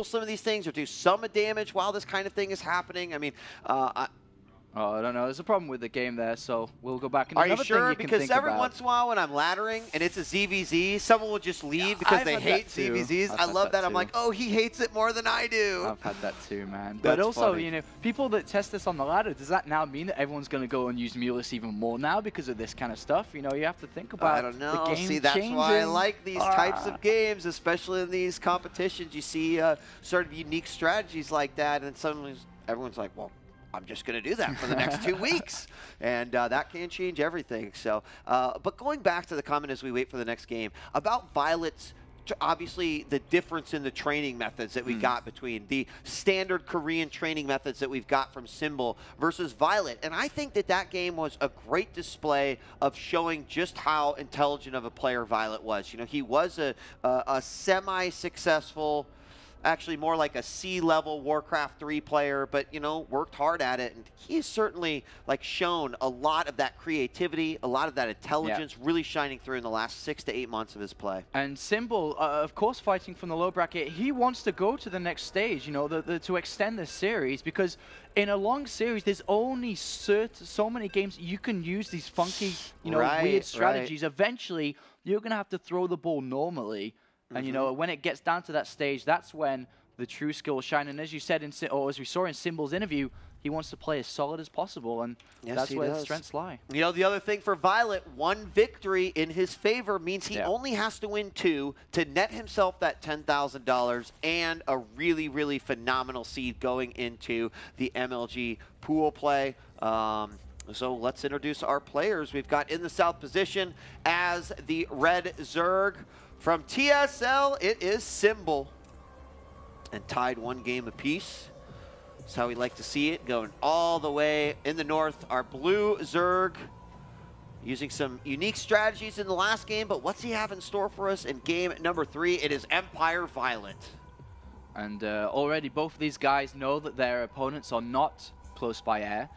some of these things or do some damage while this kind of thing is happening? I mean, Oh, I don't know. There's a problem with the game there, so we'll go back. And are you another sure? thing you can Because think every about, once in a while when I'm laddering and it's a ZVZ, someone will just leave because they hate ZVZs. I love that. I'm like, oh, he hates it more than I do. I've had that too, man. That's But also, funny. you know, people that test this on the ladder, does that now mean that everyone's going to go and use Mulus even more now because of this kind of stuff? You know, you have to think about I don't know. the game See, that's changing. why I like these types of games, especially in these competitions. You see sort of unique strategies like that, and suddenly everyone's like, well, I'm just going to do that for the next 2 weeks. And that can change everything. So, but going back to the comment as we wait for the next game, about Violet's, obviously the difference in the training methods that we got between the standard Korean training methods that we've got from Symbol versus Violet. And I think that that game was a great display of showing just how intelligent of a player Violet was. You know, he was a semi-successful, actually more like a C-level Warcraft 3 player, but, you know, worked hard at it. And he's certainly, like, shown a lot of that creativity, a lot of that intelligence really shining through in the last 6 to 8 months of his play. And Symbol, of course, fighting from the low bracket, he wants to go to the next stage, you know, to extend the series, because in a long series, there's only so many games you can use these funky, you know, weird strategies. Eventually, you're going to have to throw the ball normally. And, you know, when it gets down to that stage, that's when the true skill will shine. And as you said, or as we saw in Symbol's interview, he wants to play as solid as possible, and that's where his strengths lie. You know, the other thing for Violet, one victory in his favor means he only has to win 2 to net himself that $10,000 and a really, really phenomenal seed going into the MLG pool play. So let's introduce our players. We've got in the south position as the Red Zerg. From TSL, it is Symbol. And tied 1 game apiece. That's how we like to see it, going all the way in the north. Our Blue Zerg using some unique strategies in the last game, but what's he have in store for us in game number 3? It is Empire Violet. And already both of these guys know that their opponents are not close by air.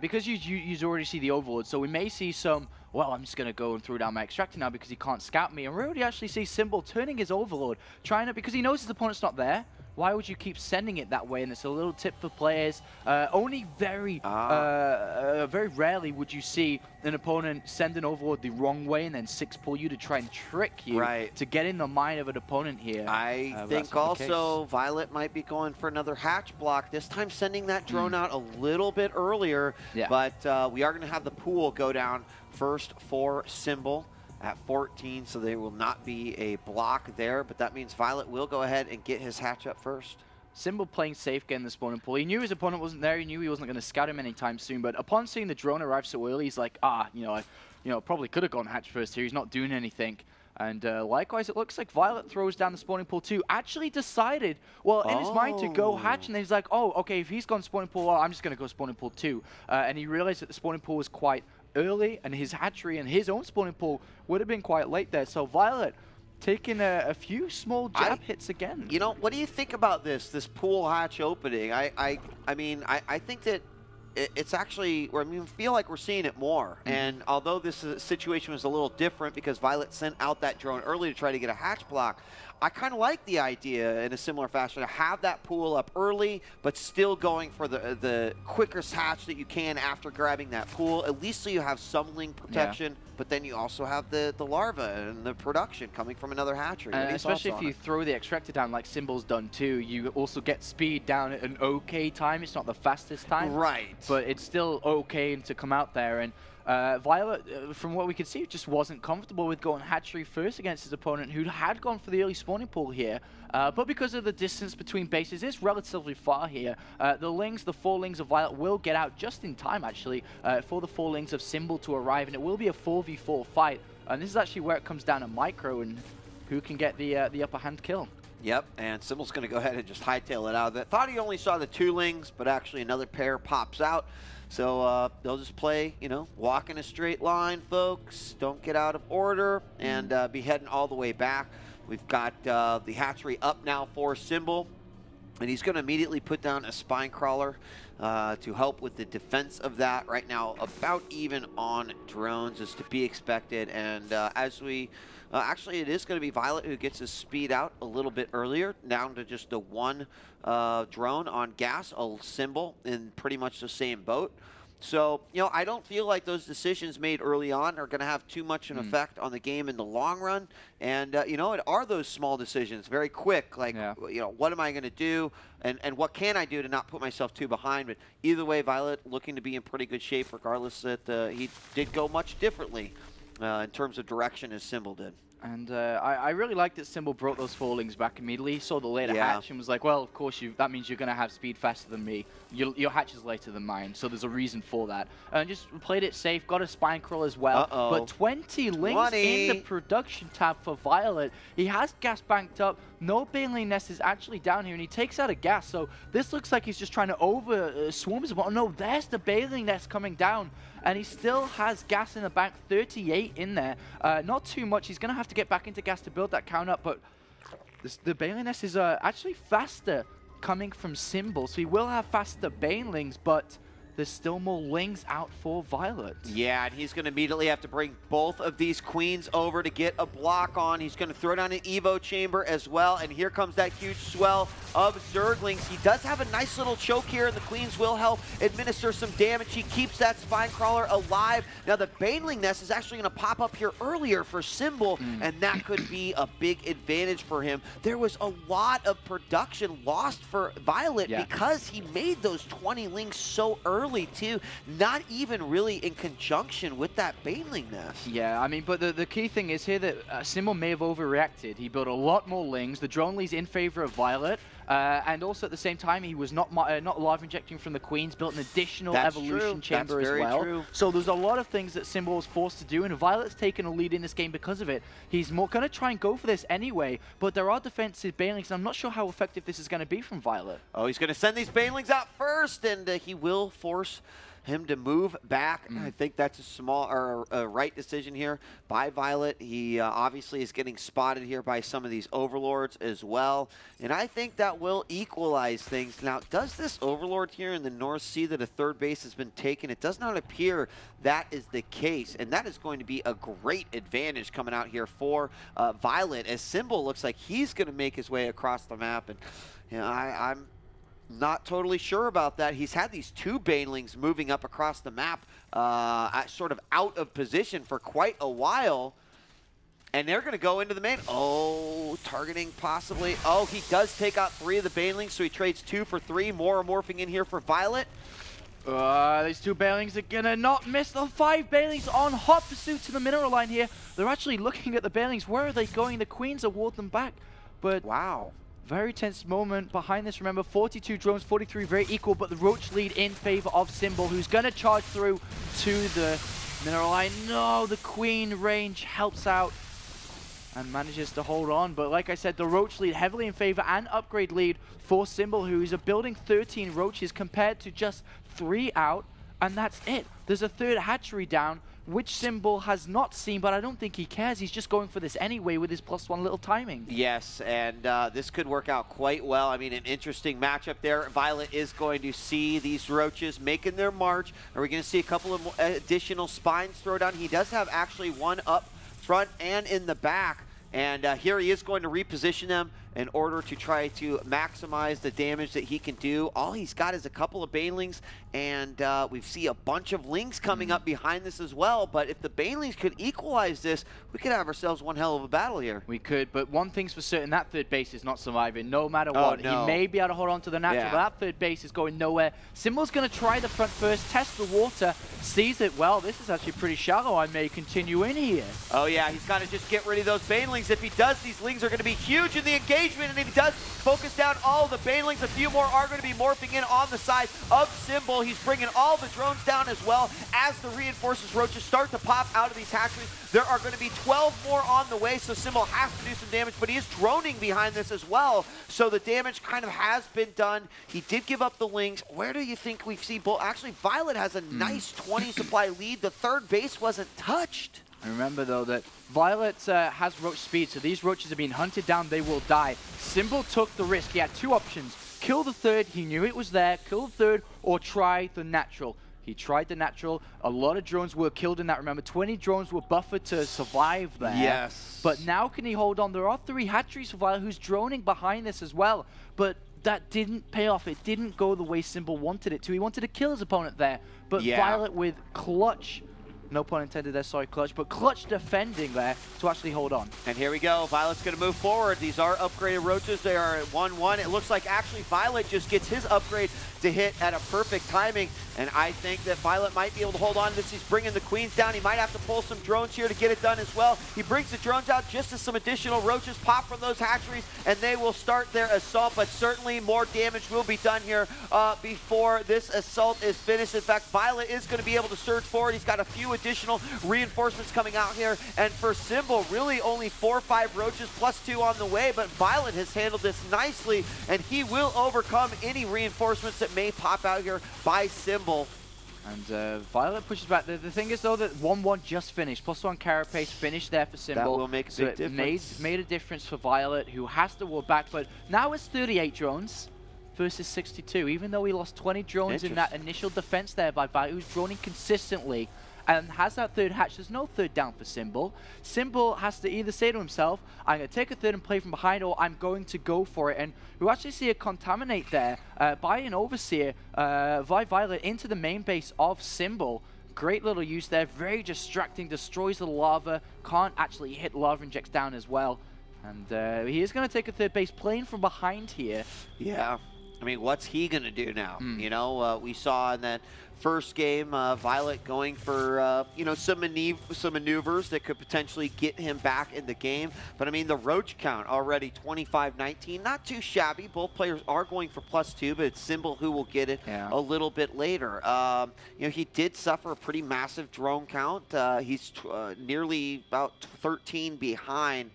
Because you already see the Overlord, so we may see some, well, I'm just going to go and throw down my Extractor now because he can't scout me. And we already actually see Symbol turning his Overlord, trying to, because he knows his opponent's not there. Why would you keep sending it that way? And it's a little tip for players. Only very rarely would you see an opponent send an Overlord the wrong way and then 6-pull you to try and trick you to get in the mind of an opponent here. I think also Violet might be going for another hatch block, this time sending that drone out a little bit earlier. But we are going to have the pool go down first for Symbol at 14, so there will not be a block there, but that means Violet will go ahead and get his hatch up first. Symbol playing safe, getting the spawning pool. He knew his opponent wasn't there, he knew he wasn't going to scout him anytime soon, but upon seeing the drone arrive so early, he's like, I probably could have gone hatch first here, he's not doing anything. And likewise, it looks like Violet throws down the spawning pool too. Actually decided, well, in his mind to go hatch, and then he's like, oh, okay, if he's gone spawning pool, well, I'm just going to go spawning pool too. And he realized that the spawning pool was quite early, and his hatchery and his own spawning pool would have been quite late there. So Violet taking a few small jab hits again. You know, what do you think about this pool hatch opening? I mean, I think that it's actually, I mean, feel like we're seeing it more. And although this situation was a little different because Violet sent out that drone early to try to get a hatch block, I kind of like the idea in a similar fashion to have that pool up early, but still going for the quickest hatch that you can after grabbing that pool, at least so you have some link protection, but then you also have the larva and the production coming from another hatchery. Especially if you throw the Extractor down like Symbol's done too, you also get speed down at an okay time. It's not the fastest time. But it's still okay to come out there. And Violet, from what we could see, just wasn't comfortable with going hatchery first against his opponent, who had gone for the early spawning pool here. But because of the distance between bases, it's relatively far here. The 4 Lings of Violet will get out just in time, actually, for the 4 Lings of Symbol to arrive, and it will be a 4v4 fight. And this is actually where it comes down to micro and who can get the upper hand kill. Yep, and Symbol's going to go ahead and just hightail it out of it. Thought he only saw the 2 Lings, but actually another pair pops out. So they'll just play, you know, walk in a straight line, folks. Don't get out of order and be heading all the way back. We've got the hatchery up now for Symbol. And he's going to immediately put down a Spine Crawler to help with the defense of that. Right now, about even on drones is to be expected. And as we... actually, it is going to be Violet who gets his speed out a little bit earlier, down to just the one drone on gas, a Symbol in pretty much the same boat. So, you know, I don't feel like those decisions made early on are going to have too much an effect on the game in the long run. And, you know, it are those small decisions, very quick, like, you know, what am I going to do and what can I do to not put myself too behind? But either way, Violet looking to be in pretty good shape, regardless that he did go much differently in terms of direction as Symbol did. And I really liked that Symbol brought those Forlings back immediately. Saw the later hatch and was like, well, of course, that means you're going to have speed faster than me. Your hatch is later than mine, so there's a reason for that. And just played it safe, got a Spine Crawl as well. But 20 Lings in the production tab for Violet. He has gas banked up. No Baneling Nest is actually down here, and he takes out a gas. So this looks like he's just trying to swarm his opponent. No, there's the Baneling Nest coming down. And he still has gas in the bank, 38 in there. Not too much. He's going to have to get back into gas to build that count up, but the Baneling Nest is actually faster coming from Symbol, so he will have faster Banelings, but there's still more Lings out for Violet. Yeah, and he's going to immediately have to bring both of these Queens over to get a block on. He's going to throw down an Evo Chamber as well, and here comes that huge swell of Zerglings. He does have a nice little choke here, and the Queens will help administer some damage. He keeps that Spine Crawler alive. Now, the Baneling Nest is actually going to pop up here earlier for Symbol, and that could be a big advantage for him. There was a lot of production lost for Violet because he made those 20 Lings so early too, not even really in conjunction with that Baneling Nest. Yeah, I mean, but the key thing is here that Symbol may have overreacted. He built a lot more Lings. The drone leads in favor of Violet. And also at the same time, he was not live injecting from the Queens, built an additional evolution chamber as well. So there's a lot of things that Symbol was forced to do, and Violet's taken a lead in this game because of it. He's more going to try and go for this anyway, but there are defensive Banelings, and I'm not sure how effective this is going to be from Violet. Oh, he's going to send these Banelings out first, and he will force him to move back. I think that's a small or a right decision here by Violet. He obviously is getting spotted here by some of these Overlords as well, and I think that will equalize things. Now, does this Overlord here in the North see that a third base has been taken? It does not appear that is the case, and that is going to be a great advantage coming out here for Violet, as Symbol looks like he's going to make his way across the map, and you know, I'm not totally sure about that. He's had these two Banelings moving up across the map sort of out of position for quite a while. And they're going to go into the main. Oh, targeting possibly. Oh, he does take out 3 of the Banelings, so he trades 2 for 3. More are morphing in here for Violet. These two Banelings are going to not miss. The 5 Banelings on hot pursuit to the mineral line here. They're actually looking at the Banelings. Where are they going? The Queens award them back. But wow. Very tense moment behind this. Remember, 42 drones, 43 very equal, but the Roach lead in favor of Symbol, who's going to charge through to the mineral line. No, the Queen range helps out and manages to hold on. But like I said, the Roach lead heavily in favor and upgrade lead for Symbol, who is building 13 Roaches compared to just 3 out, and that's it. There's a third hatchery down, which Symbol has not seen, but I don't think he cares. He's just going for this anyway with his +1 little timing. Yes, and this could work out quite well. I mean, an interesting matchup there. Violet is going to see these Roaches making their march. Are we going to see a couple of additional Spines throw down? He does have actually one up front and in the back. And here he is going to reposition them in order to try to maximize the damage that he can do. All he's got is a couple of Banelings, and we see a bunch of Lings coming up behind this as well. But if the Banelings could equalize this, we could have ourselves one hell of a battle here. We could, but one thing's for certain, that third base is not surviving, no matter what. No. He may be able to hold on to the natural, but that third base is going nowhere. Symbol's going to try the front first, test the water, sees it, well, this is actually pretty shallow, I may continue in here. Oh yeah, he's got to just get rid of those Banelings. If he does, these Lings are going to be huge in the engagement, and if he does focus down all the Banelings, a few more are going to be morphing in on the side of Symbol. He's bringing all the drones down as well as the reinforcements Roaches start to pop out of these hatcheries. There are going to be 12 more on the way, so Symbol has to do some damage, but he is droning behind this as well, so the damage kind of has been done. He did give up the Lings. Where do you think we see both? Actually, Violet has a nice 20 supply lead. The third base wasn't touched. Remember, though, that Violet has Roach speed, so these Roaches are being hunted down, they will die. Symbol took the risk. He had 2 options. kill the third. He knew it was there. Kill the third or try the natural. He tried the natural. A lot of drones were killed in that, remember. 20 drones were buffered to survive there. Yes. But now can he hold on? There are 3 hatcheries for Violet who's droning behind this as well. But that didn't pay off. It didn't go the way Symbol wanted it to. He wanted to kill his opponent there. But Violet with clutch, no pun intended there, sorry, clutch, but clutch defending there to actually hold on. And here we go. Violet's going to move forward. These are upgraded roaches. They are at 1-1. It looks like actually Violet just gets his upgrade to hit at a perfect timing. And I think that Violet might be able to hold on to this. He's bringing the queens down. He might have to pull some drones here to get it done as well. He brings the drones out just as some additional roaches pop from those hatcheries, and they will start their assault. But certainly more damage will be done here before this assault is finished. In fact, Violet is going to be able to surge forward. He's got a few additional reinforcements coming out here. And for Symbol, really only 4 or 5 roaches plus 2 on the way. But Violet has handled this nicely, and he will overcome any reinforcements that may pop out here by Symbol. And Violet pushes back. The thing is, though, that 1-1 just finished. +1 carapace finished there for Symbol. That will make a big difference. Made a difference for Violet, who has to ward back. But now it's 38 drones versus 62. Even though he lost 20 drones in that initial defense there by Violet, who's droning consistently and has that third hatch. There's no third down for Symbol. Symbol has to either say to himself, I'm going to take a third and play from behind, or I'm going to go for it. And we actually see a contaminate there by an Overseer by Violet into the main base of Symbol. Great little use there, very distracting, destroys the lava, can't actually hit lava injects down as well. And he is going to take a third base, playing from behind here. Yeah, I mean, what's he going to do now? You know, we saw in that first game, Violet going for, you know, some maneuvers that could potentially get him back in the game. But, I mean, the roach count already 25-19. Not too shabby. Both players are going for +2, but it's Symbol who will get it a little bit later. You know, he did suffer a pretty massive drone count. He's nearly about 13 behind.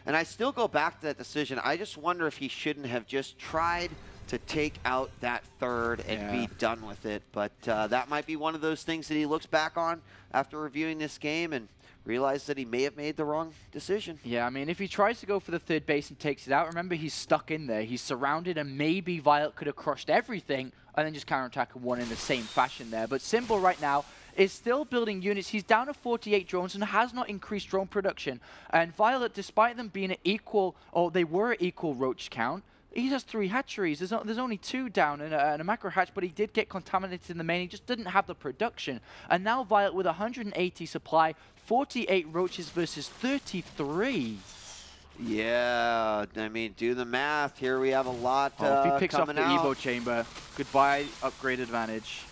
And I still go back to that decision. I just wonder if he shouldn't have just tried to take out that third and be done with it. But that might be one of those things that he looks back on after reviewing this game and realizes that he may have made the wrong decision. Yeah, I mean, if he tries to go for the third base and takes it out, remember he's stuck in there. He's surrounded, and maybe Violet could have crushed everything and then just counterattack and won in the same fashion there. But Symbol right now is still building units. He's down to 48 drones and has not increased drone production. And Violet, despite them being at equal, or they were at equal roach count, he has 3 hatcheries. There's only 2 down and a macro hatch, but he did get contaminated in the main. He just didn't have the production. And now Violet with 180 supply, 48 roaches versus 33. Yeah, I mean, do the math. Here we have a lot if he picks up coming the out. Evo chamber, goodbye upgrade advantage.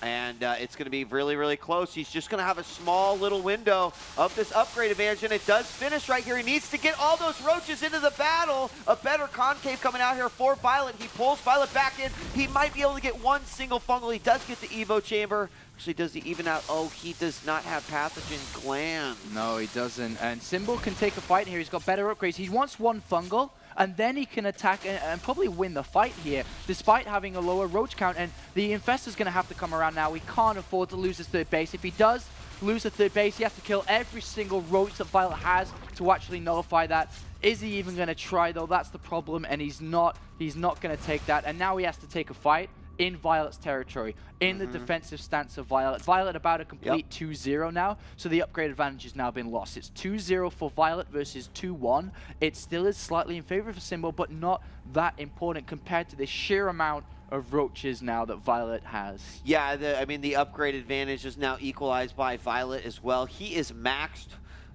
And it's going to be really, really close. He's just going to have a small little window of this upgrade advantage, and it does finish right here. He needs to get all those roaches into the battle. A better concave coming out here for Violet. He pulls Violet back in. He might be able to get one single fungal. He does get the Evo chamber. Actually, does he even out? Oh, he does not have pathogen glands. No, he doesn't. And Symbol can take a fight here. He's got better upgrades. He wants one fungal, and then he can attack and probably win the fight here, despite having a lower roach count. And the Infestor's going to have to come around now. He can't afford to lose his third base. If he does lose the third base, he has to kill every single roach that Violet has to actually nullify that. Is he even going to try, though? That's the problem, and he's not going to take that. And now he has to take a fight in Violet's territory, in the defensive stance of Violet. Violet about to complete 2-0 now, so the upgrade advantage has now been lost. It's 2-0 for Violet versus 2-1. It still is slightly in favor of Symbol, but not that important compared to the sheer amount of roaches now that Violet has. Yeah, I mean, the upgrade advantage is now equalized by Violet as well. He is maxed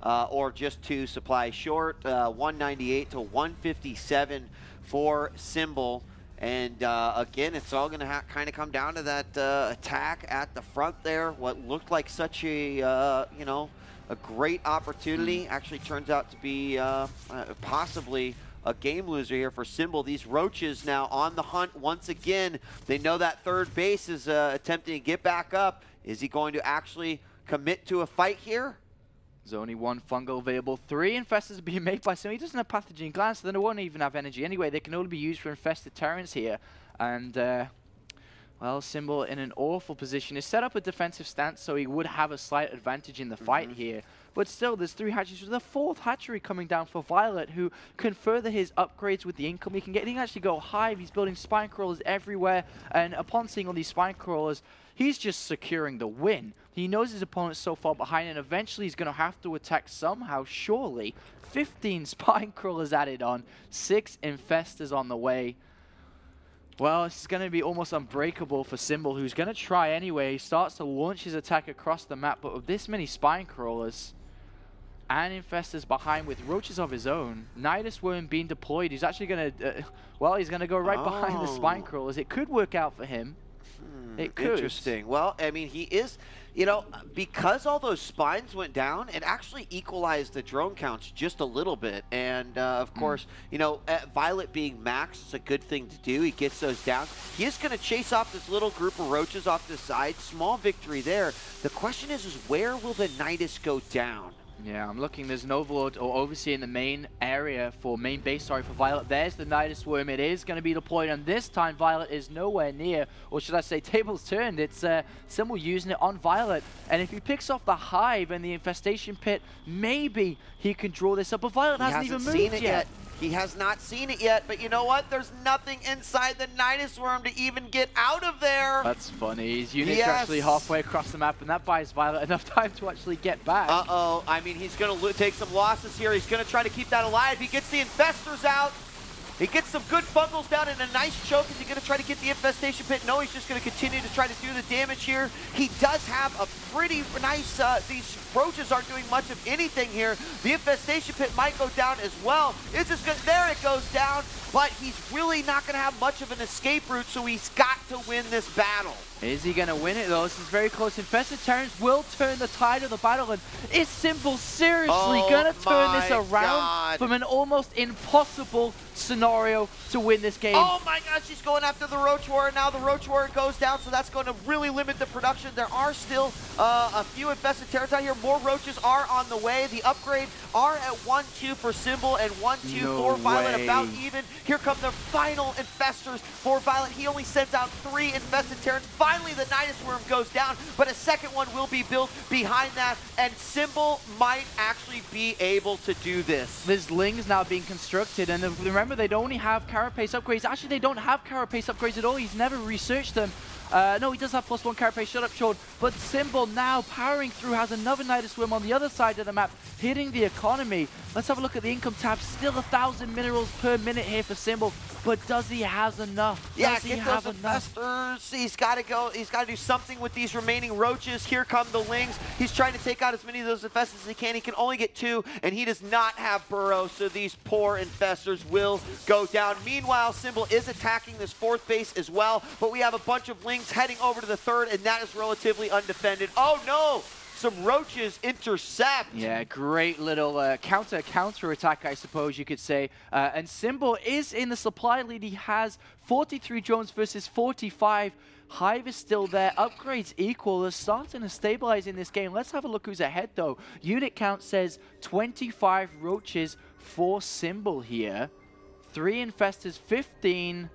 or just 2 supplies short, 198 to 157 for Symbol. And again, it's all going to kind of come down to that attack at the front there. What looked like such a, you know, a great opportunity actually turns out to be possibly a game loser here for Symbol. These roaches now on the hunt once again. They know that third base is attempting to get back up. Is he going to actually commit to a fight here? There's only 1 fungal available. 3 infestors are being made by Symbol. He doesn't have pathogen glands, so then they won't even have energy anyway. They can only be used for infested terrans here. And, well, Symbol in an awful position. He's set up a defensive stance, so he would have a slight advantage in the fight here. but still, there's 3 hatcheries with a 4th hatchery coming down for Violet, who can further his upgrades with the income he can get. He can actually go hive. He's building spine crawlers everywhere, and upon seeing all these spine crawlers, he's just securing the win. He knows his opponent's so far behind, and eventually he's going to have to attack somehow, surely. 15 spine crawlers added on, 6 infestors on the way. Well, this is going to be almost unbreakable for Symbol, who's going to try anyway. He starts to launch his attack across the map, but with this many spine crawlers and infestors behind with roaches of his own, Nidus Worm being deployed, he's actually going to, well, he's going to go right behind the spine crawlers. It could work out for him. It could. Interesting. Well, I mean, he is, you know, because all those spines went down, it actually equalized the drone counts just a little bit. And, of course, you know, Violet being max is a good thing to do. He gets those down. He is going to chase off this little group of roaches off the side. Small victory there. The question is where will the Nidus go down? Yeah, I'm looking. There's an Overlord or Overseer in the main area for main base, for Violet. There's the Nidus Worm. It is going to be deployed, and this time Violet is nowhere near, or should I say tables turned. It's Symbol using it on Violet, and if he picks off the hive and the infestation pit, maybe he can draw this up, but Violet hasn't even moved yet. He has not seen it yet, but you know what? There's nothing inside the Nidus Worm to even get out of there. That's funny. His units are actually halfway across the map, and that buys Violet enough time to actually get back. Uh-oh. I mean, he's going to take some losses here. He's going to try to keep that alive. He gets the infestors out. He gets some good bungles down and a nice choke. Is he going to try to get the infestation pit? No, he's just going to continue to try to do the damage here. He does have a pretty nice, these roaches aren't doing much of anything here. The infestation pit might go down as well. It's just good. There it goes down, but he's really not going to have much of an escape route, so he's got to win this battle. Is he going to win it, though? This is very close. Infested Terrans will turn the tide of the battle, and is Symbol seriously going to turn this around from an almost impossible scenario to win this game? Oh my gosh, he's going after the Roach Warrior. Now the Roach Warrior goes down, so that's going to really limit the production. There are still a few infested Terrans out here. More roaches are on the way. The upgrade are at 1-2 for Symbol and 1-2 for Violet, about even. Here come the final infestors for Violet. He only sends out 3 infested Terrans. Finally, the Nidus Worm goes down, but a second one will be built behind that, and Symbol might actually be able to do this. There's Lings now being constructed, and remember, they don't only have Carapace upgrades. Actually, they don't have Carapace upgrades at all. He's never researched them. No, he does have +1 Carapace, shut up, Sean. But Symbol now powering through, has another Nidus Worm on the other side of the map, hitting the economy. Let's have a look at the income tab. Still 1,000 minerals per minute here for Symbol, but does he have enough? Yeah, get those infestors. He's got to go. He's got to do something with these remaining roaches. Here come the Lings. He's trying to take out as many of those infestors as he can. He can only get 2, and he does not have burrows, so these poor infestors will go down. Meanwhile, Symbol is attacking this 4th base as well, but we have a bunch of Lings heading over to the 3rd, and that is relatively undefended. Oh no! Some roaches intercept. Yeah, great little counter attack, I suppose you could say. And Symbol is in the supply lead. He has 43 drones versus 45. Hive is still there. Upgrades equal. They're starting to stabilize in this game. Let's have a look who's ahead, though. Unit count says 25 roaches for Symbol here. 3 infestors, 15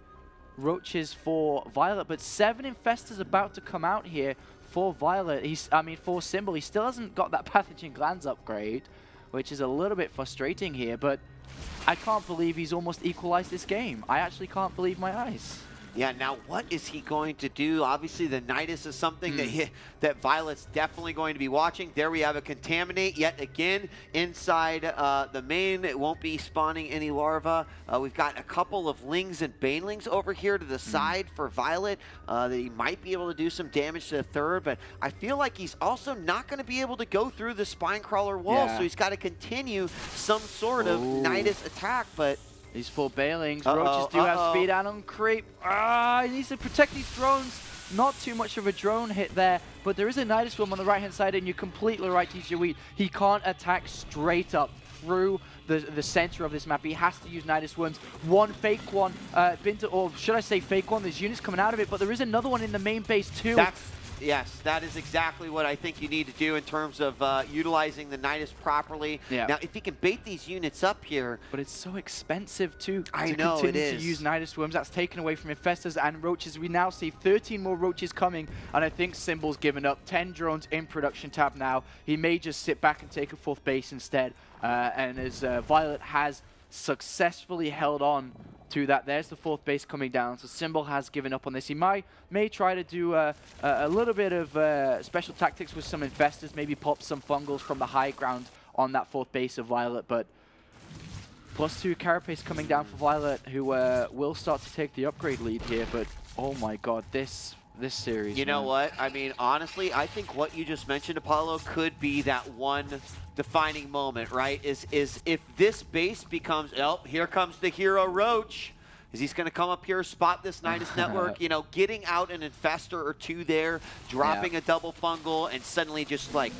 roaches for Violet, but 7 infestors about to come out here for Violet. For Symbol. He still hasn't got that pathogen glands upgrade, which is a little bit frustrating here, but I can't believe he's almost equalized this game. I actually can't believe my eyes. Yeah, now what is he going to do? Obviously, the Nidus is something that Violet's definitely going to be watching. There we have a Contaminate yet again inside the main. It won't be spawning any larvae. We've got a couple of Lings and Banelings over here to the side for Violet that he might be able to do some damage to the 3rd, but I feel like he's also not going to be able to go through the Spine Crawler wall, so he's got to continue some sort of Nidus attack, but... These 4 Banelings. Roaches do have speed and on creep. He needs to protect these drones. Not too much of a drone hit there, but there is a Nidus Worm on the right-hand side, and you're completely right, TJ Wheat. He can't attack straight up through the center of this map. He has to use Nidus Worms. One fake one, or should I say fake one? There's units coming out of it, but there is another one in the main base too. Yes, that is exactly what I think you need to do in terms of utilizing the Nidus properly. Yeah. Now, if he can bait these units up here... But it's so expensive, too, I to know, continue to use Nidus Worms. That's taken away from Infestors and Roaches. We now see 13 more Roaches coming, and I think Symbol's given up. 10 drones in production tab now. He may just sit back and take a 4th base instead. And as Violet has successfully held on to that, there's the 4th base coming down. So Symbol has given up on this. He may try to do a little bit of special tactics with some Infestors, maybe pop some Fungals from the high ground on that 4th base of Violet, but +2 Carapace coming down for Violet, who will start to take the upgrade lead here, but oh my god, this series. You know what? I mean, honestly, I think what you just mentioned, Apollo, could be that one defining moment, right? Is if this base becomes, oh, here comes the hero Roach. Is he's going to come up here, spot this Nidus network, you know, getting out an Infestor or 2 there, dropping a double fungal, and suddenly just like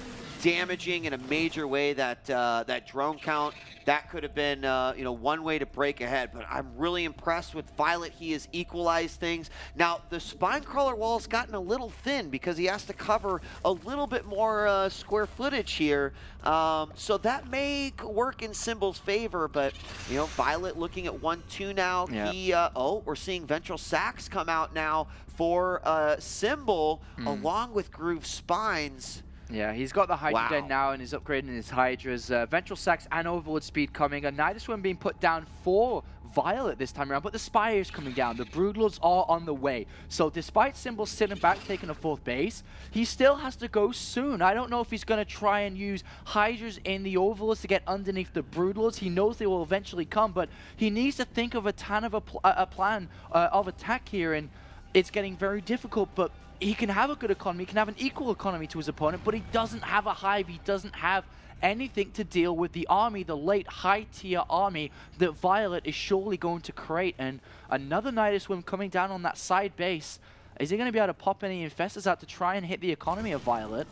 damaging in a major way that that drone count. That could have been, you know, one way to break ahead. But I'm really impressed with Violet. He has equalized things. Now, the Spinecrawler wall's gotten a little thin because he has to cover a little bit more square footage here. So that may work in Symbol's favor. But, you know, Violet looking at 1-2 now. Yep. He, oh, we're seeing Ventral Sacs come out now for Symbol along with Groove Spines. Yeah, he's got the Hydra Den now and is upgrading his Hydras. Ventral Sacs and Overlord Speed coming. A Nidus Worm being put down for Violet this time around, but the Spire is coming down. The Broodlords are on the way. So despite Symbol sitting back, taking a 4th base, he still has to go soon. I don't know if he's going to try and use Hydras in the Overlords to get underneath the Broodlords. He knows they will eventually come, but he needs to think of a plan of attack here, and it's getting very difficult, but he can have a good economy, he can have an equal economy to his opponent, but he doesn't have a hive, he doesn't have anything to deal with the army, the late high-tier army that Violet is surely going to create. And another Nidus Worm coming down on that side base. Is he going to be able to pop any Infestors out to try and hit the economy of Violet?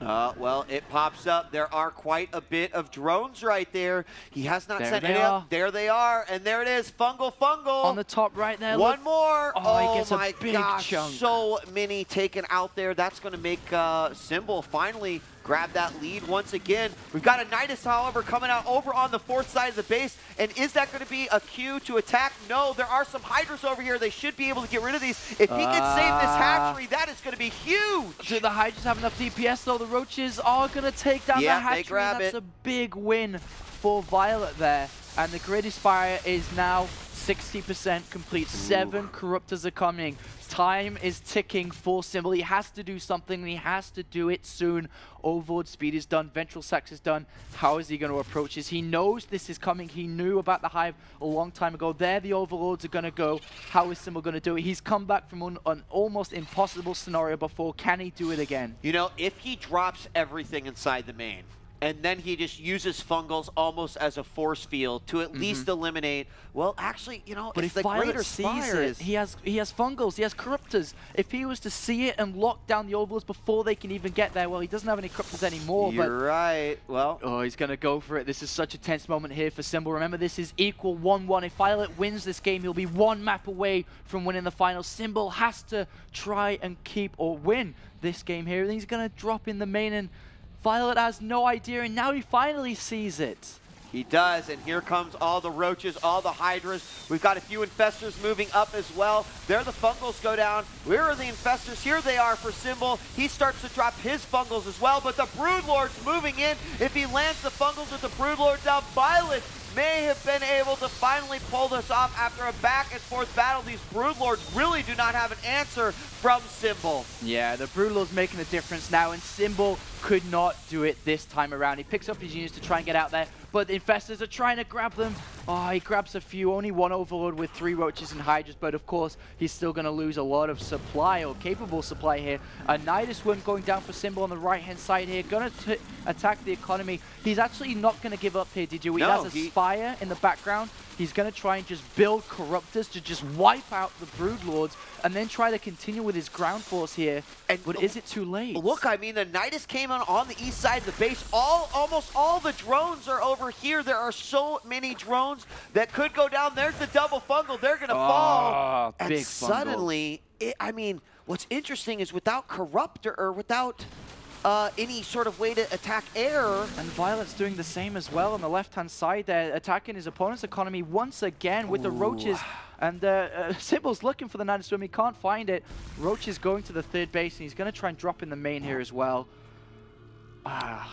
Well, it pops up. There are quite a bit of drones right there. He has not sent any up. There they are, and there it is. Fungal. On the top right there. One more. Oh, he gets my a big chunk. So many taken out there. That's going to make Symbol finally grab that lead once again. We've got a Nidus, however, coming out over on the 4th side of the base. And is that going to be a cue to attack? No, there are some Hydras over here. They should be able to get rid of these. If he can save this hatchery, that is going to be huge. Do the Hydras have enough DPS, though? The Roaches are going to take down the hatchery. They grab That's a big win for Violet there. And the Grid Spire is now 60% complete. 7 Corruptors are coming. Time is ticking for Symbol. He has to do something, and he has to do it soon. Overlord Speed is done. Ventral Sacs is done. How is he going to approach this? He knows this is coming. He knew about the Hive a long time ago. There the Overlords are going to go. How is Symbol going to do it? He's come back from an almost impossible scenario before. Can he do it again? You know, if he drops everything inside the main, and then he just uses Fungals almost as a force field to at least eliminate. Well, actually, you know, but if the Violet sees it, he has Fungals, he has Corruptors. If he was to see it and lock down the Overlords before they can even get there, well, he doesn't have any Corruptors anymore. You're right. Well, oh, he's going to go for it. This is such a tense moment here for Symbol. Remember, this is equal 1-1. If Violet wins this game, he'll be 1 map away from winning the final. Symbol has to try and keep or win this game here. And he's going to drop in the main, and Violet has no idea, and now he finally sees it. He does, and here comes all the Roaches, all the Hydras. We've got a few Infestors moving up as well. There the Fungals go down. Where are the Infestors? Here they are for Symbol. He starts to drop his Fungals as well, but the Broodlord's moving in. If he lands the Fungals with the Broodlord down, Violet may have been able to finally pull this off after a back-and-forth battle. These Broodlords really do not have an answer from Symbol. Yeah, the Broodlord's making a difference now, and Symbol could not do it this time around. He picks up his units to try and get out there, but the Infestors are trying to grab them. Oh, he grabs a few, only 1 Overlord with 3 Roaches and Hydras, but of course, he's still going to lose a lot of supply, or capable supply here. A Nidus Worm going down for Symbol on the right-hand side here, going to attack the economy. He's actually not going to give up here, did you? He has a Spire in the background. He's going to try and just build Corruptors to just wipe out the Broodlords, and then try to continue with his ground force here. But is it too late? Look, I mean, the Nidus came on the east side of the base. Almost all the drones are over here. There are so many drones that could go down. There's the double Fungal. They're going to fall. And suddenly, I mean, what's interesting is without Corruptor or without any sort of way to attack air. And Violet's doing the same as well on the left-hand side there, attacking his opponent's economy once again with the Roaches. And Symbol's looking for the Nine Swim, he can't find it. Roach is going to the third base, and he's going to try and drop in the main here as well.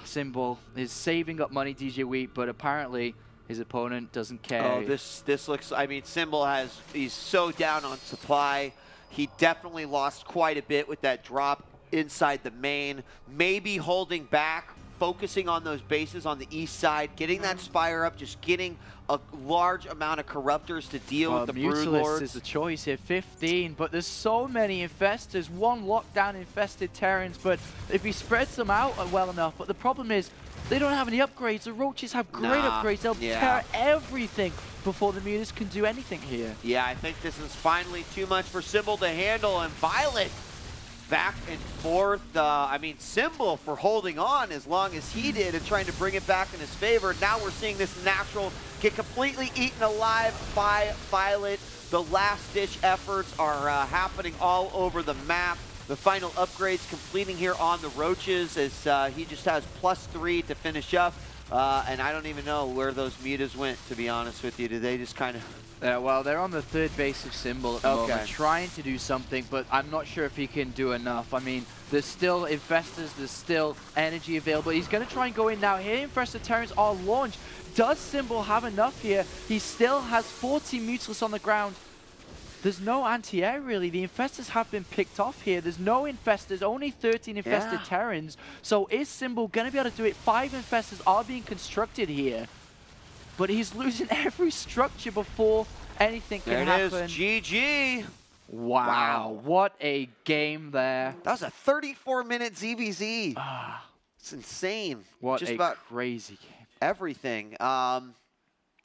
Symbol is saving up money, DJ Wheat, but apparently his opponent doesn't care. Oh, this looks, I mean, Symbol he's so down on supply. He definitely lost quite a bit with that drop inside the main, maybe holding back, focusing on those bases on the east side, getting that Spire up, just getting a large amount of Corruptors to deal with the Broodlords. Is the choice here, 15, but there's so many Infestors, one lockdown infested Terrans, but if he spreads them out well enough, but the problem is, they don't have any upgrades. The Roaches have great upgrades. They'll tear everything before the Mutas can do anything here. Yeah, I think this is finally too much for Symbol to handle, and Violet back and forth. I mean, Symbol for holding on as long as he did and trying to bring it back in his favor. Now we're seeing this natural get completely eaten alive by Violet. The last-ditch efforts are happening all over the map. The final upgrades completing here on the Roaches as he just has +3 to finish up. And I don't even know where those Mutas went, to be honest with you. Did they just kind of... well, they're on the third base of Symbol at the moment, trying to do something, but I'm not sure if he can do enough. I mean, there's still Infestors, there's still energy available. He's going to try and go in now. Here, Infestor Terrans are launched. Does Symbol have enough here? He still has 40 Mutalisks on the ground. There's no anti-air, really. The Infestors have been picked off here. There's no Infestors, only 13 infested Terrans. So is Symbol going to be able to do it? 5 Infestors are being constructed here. But he's losing every structure before anything can happen. There it is, GG. Wow, what a game there. That was a 34-minute ZVZ. It's insane. What a crazy game. Everything.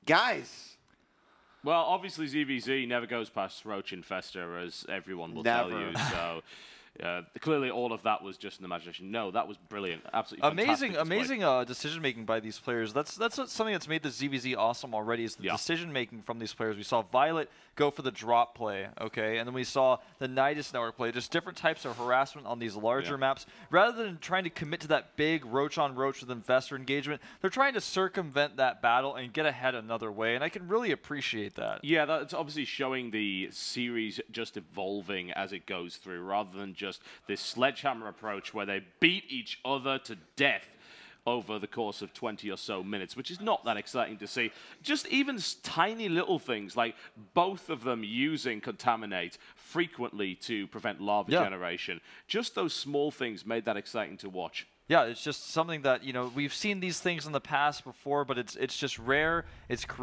Guys. Well, obviously ZVZ never goes past Roach Infestor, as everyone will tell you. So clearly all of that was just an imagination. No, that was brilliant. Absolutely amazing decision-making by these players. That's something that's made the ZVZ awesome already, is the decision-making from these players. We saw Violet go for the drop play, okay? And then we saw the Nidus Network play, just different types of harassment on these larger maps. Rather than trying to commit to that big Roach-on-Roach with Infestor engagement, they're trying to circumvent that battle and get ahead another way, and I can really appreciate that. Yeah, that's obviously showing the series just evolving as it goes through, rather than just this sledgehammer approach where they beat each other to death over the course of 20 or so minutes, which is not that exciting to see. Just even tiny little things like both of them using Contaminate frequently to prevent lava generation. Just those small things made that exciting to watch. Yeah, it's just something that, you know, we've seen these things in the past before, but it's just rare. It's creative.